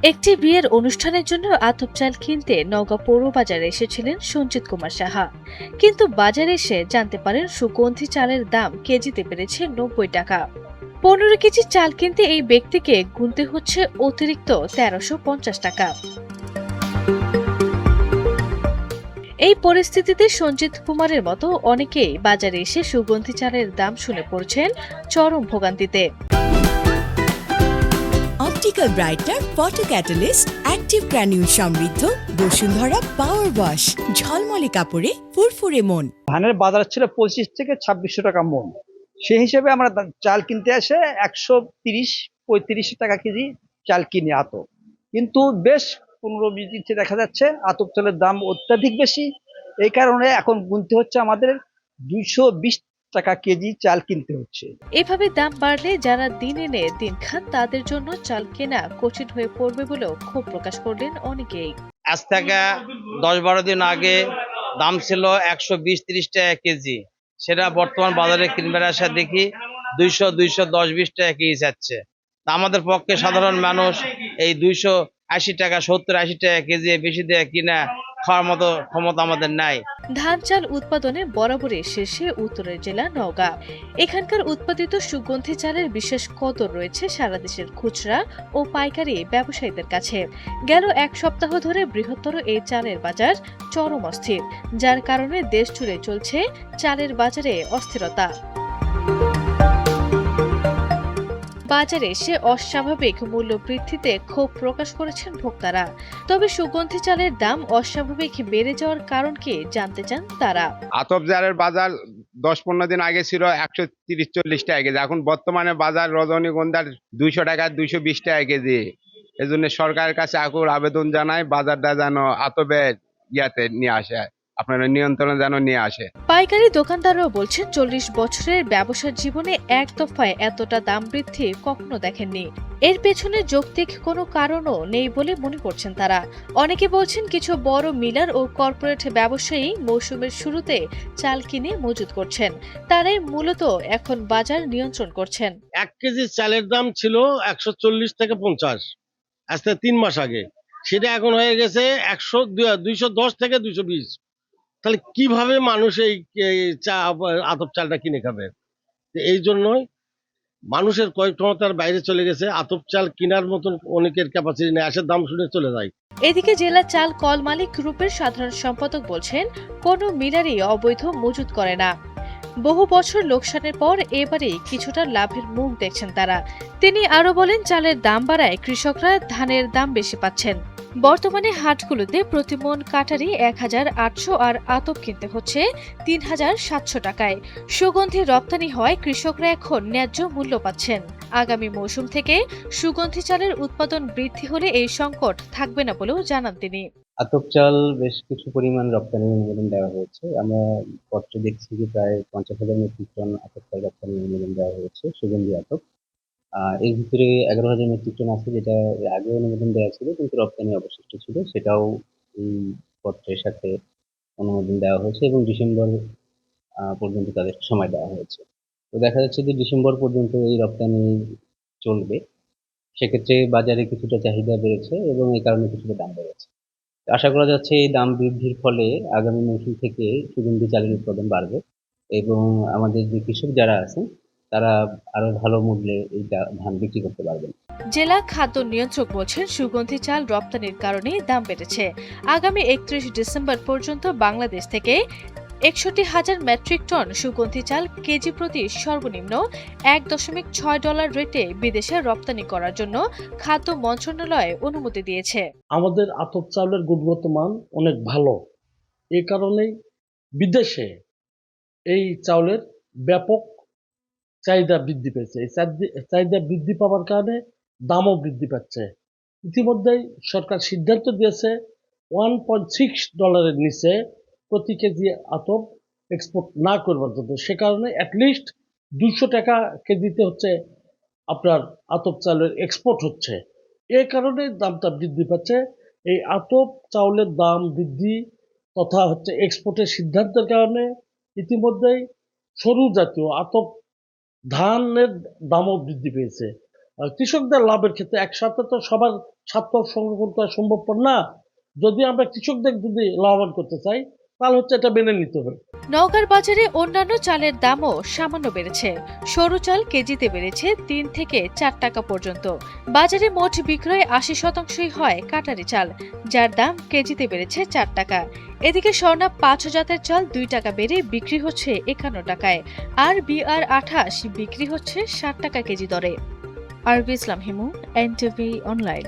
একটি বিয়ের অনুষ্ঠানের জন্য আতপ চাল কিনতে নওগাঁ পৌর বাজারে এসেছিলেন সঞ্জিত কুমার সাহা। কিন্তু বাজারে এসে জানতে পারেন সুগন্ধি চালের দাম কেজিতে বেড়েছে ৯০ টাকা। ১৫ কেজি চাল কিনতে এই ব্যক্তিকে গুনতে হচ্ছে অতিরিক্ত ১৩৫০ টাকা। এই পরিস্থিতিতে সঞ্জিত কুমারের মতো অনেকেই বাজারে এসে সুগন্ধি চালের দাম শুনে পড়ছেন চরম ভোগান্তিতে। Optical brighter photo catalyst active granule সমৃদ্ধ বসুন্ধরা পাওয়ার ওয়াশ ঝলমলে কাপড়ে ফুরফুরে মন। ধানের বাজার ছিল 25 থেকে 2600 টাকা মন। সেই হিসেবে আমরা চাল কিনতে আসে 130-35 টাকা কেজি চাল কিনি আতপ। কিন্তু বেশ 15-20 দিন থেকে দেখা যাচ্ছে আতপ চালের দাম অত্যাধিক বেশি। এই কারণে এখন গুনতে হচ্ছে আমাদের 220 টাকা কেজি চাল কিনতে হচ্ছে। এভাবে দাম বাড়লে যারা দিন এনে দিন খান তাদের জন্য চাল কেনা কঠিন হয়ে পড়বে বলেও ক্ষোভ প্রকাশ করলেন অনেকেই। আজ থেকে 10-12 দিন আগে দাম ছিল 120-30 টাকা কেজি, সেটা বর্তমান বাজারে কিনবার আসা দেখি 200-210-20 টাকা কেজি যাচ্ছে। তা আমাদের পক্ষে সাধারণ মানুষ এই 280 টাকা 70-80 টাকা কেজি বেশি দিয়ে কিনা খাওয়ার মতো ক্ষমতা আমাদের নাই। ধান চাল উৎপাদনে বরাবরই শীর্ষে উত্তরের জেলা নওগাঁ। এখানকার উৎপাদিত সুগন্ধি চালের বিশেষ কদর রয়েছে সারা দেশের খুচরা ও পাইকারি ব্যবসায়ীদের কাছে। গেল এক সপ্তাহ ধরে বৃহত্তর এই চালের বাজার চরম অস্থির, যার কারণে দেশ জুড়ে চলছে চালের বাজারে অস্থিরতা। বাজারে এসে অস্বাভাবিক মূল্য বৃদ্ধিতে ক্ষোভ প্রকাশ করেছেন ভোক্তারা। তবে সুগন্ধি চালের দাম অস্বাভাবিক বেড়ে যাওয়ার কারণ কি জানতে চান তারা। আতপ চালের বাজার 10-15 দিন আগে ছিল 130-40 টাকা কেজি, এখন বর্তমানে বাজার রজনীগন্ধার 200 টাকা 220 টাকা কেজি। এজন্য সরকারের কাছে আকুল আবেদন জানায় বাজারটা যেন আতপের ইয়াতে নিয়ে আসে, আপনারা নিয়ন্ত্রণে যেন নিয়ে আসে। পাইকারি দোকানদাররাও বলছেন 40 বছরের ব্যবসার জীবনে এক দফায় এতটা দাম বৃদ্ধি কখনো দেখেননি। এর পেছনে যৌক্তিক কোনো কারণও নেই বলে মনে করছেন তারা। অনেকে বলছেন কিছু বড় মিলার ও কর্পোরেট ব্যবসায়ী মৌসুমের শুরুতে চাল কিনে মজুত করছেন, তারাই মূলত এখন বাজার নিয়ন্ত্রণ করছেন। 1 কেজি চালের দাম ছিল 140 থেকে 50 আজ থেকে 3 মাস আগে, সেটা এখন হয়ে গেছে 210 থেকে 220। তাহলে কিভাবে মানুষ এই আতপ চালটা কিনে খাবে? এই জন্যই মানুষের ক্রয় ক্ষমতার বাইরে চলে গেছে, আতপ চাল কেনার মতন অনেকের ক্যাপাসিটি নেই, আসে দাম শুনে চলে যায়। এদিকে জেলা চাল কল মালিক গ্রুপের সাধারণ সম্পাদক বলছেন কোনো মিলারই অবৈধ মজুত করে না। বহু বছর লোকসানের পর এবারে কিছুটা লাভের মুখ দেখছেন তারা। তিনি আরো বলেন চালের দাম বাড়ায় কৃষকরা ধানের দাম বেশি পাচ্ছেন। বর্তমানে হাটগুলোতে প্রতি মন কাটারি ১,৮০০ আর আতপ কিনতে হচ্ছে ৩,৭০০ টাকায়। সুগন্ধি রপ্তানি হয় কৃষকরা এখন ন্যায্য মূল্য পাচ্ছেন। আগামী মৌসুম থেকে সুগন্ধি চালের উৎপাদন বৃদ্ধি হলে এই সংকট থাকবে না বলেও জানান তিনি। আতপ চাল বেশ কিছু পরিমাণ রপ্তানির অনুমোদন দেওয়া হয়েছে। আমরা পত্রে দেখছি যে প্রায় 50,000 মেট্রিক টন আতপ চাল রপ্তানির অনুমোদন দেওয়া হয়েছে, সুগন্ধি আতপ। এর ভিতরে 11,000 মেট্রিক টন আছে যেটা এর আগে অনুমোদন দেওয়া ছিল কিন্তু রপ্তানি অবশিষ্ট ছিল, সেটাও এই পত্রের সাথে অনুমোদন দেওয়া হয়েছে এবং ডিসেম্বর পর্যন্ত তাদের সময় দেওয়া হয়েছে। তো দেখা যাচ্ছে যে ডিসেম্বর পর্যন্ত এই রপ্তানি চলবে। সেক্ষেত্রে বাজারে কিছুটা চাহিদা বেড়েছে এবং এই কারণে কিছুটা দাম বেড়েছে। আশা করা যাচ্ছে এই দাম বৃদ্ধির ফলে আগামী মৌসুম থেকে সুগন্ধি চালের উৎপাদন বাড়বে এবং আমাদের যে কৃষক যারা আছেন তারা আরো ভালো মূল্যে এই ধান বিক্রি করতে পারবেন। জেলা খাদ্য নিয়ন্ত্রক বলছেন সুগন্ধি চাল রপ্তানির কারণে দাম বেড়েছে। আগামী 31 ডিসেম্বর পর্যন্ত বাংলাদেশ থেকে ৬১,০০০ মেট্রিক টন সুগন্ধি চাল কেজি প্রতি সর্বনিম্ন $1.6 রেটে বিদেশে রপ্তানি করার জন্য খাদ্য মন্ত্রণালয় অনুমতি দিয়েছে। আমাদের আতপ চালের গুণগত মান অনেক ভালো, এই কারণেই বিদেশে এই চাউলের ব্যাপক চাহিদা বৃদ্ধি পেয়েছে। এই চাহিদা বৃদ্ধি পাওয়ার কারণে দামও বৃদ্ধি পাচ্ছে। ইতিমধ্যেই সরকার সিদ্ধান্ত দিয়েছে $1.6 নিচে প্রতি কেজি আতপ এক্সপোর্ট না করবার জন্য। সে কারণে অ্যাটলিস্ট 200 টাকা কেজিতে হচ্ছে আপনার আতপ চালের এক্সপোর্ট হচ্ছে। এ কারণে দামটা বৃদ্ধি পাচ্ছে। এই আতপ চাউলের দাম বৃদ্ধি তথা হচ্ছে এক্সপোর্টের সিদ্ধান্তের কারণে ইতিমধ্যেই সরু জাতীয় আতপ ধানের দামও বৃদ্ধি পেয়েছে। কৃষকদের লাভের ক্ষেত্রে একসাথে তো সবার স্বার্থ সংরক্ষণ করা সম্ভবপর না। যদি আমরা কৃষকদের যদি লাভবান করতে চাই তাহলে হচ্ছে এটা মেনে নিতে হবে। নওগাঁর বাজারে অন্যান্য চালের দামও সামান্য বেড়েছে। সরু চাল কেজিতে বেড়েছে 3 থেকে 4 টাকা পর্যন্ত। বাজারে মোট বিক্রয় 80%ই হয় কাটারি চাল, যার দাম কেজিতে বেড়েছে 4 টাকা। এদিকে স্বর্ণা 5 জাতের চাল 2 টাকা বেড়ে বিক্রি হচ্ছে 51 টাকায়, আর BR28 বিক্রি হচ্ছে 60 টাকা কেজি দরে। আরবি ইসলাম হিমু, NTV অনলাইন।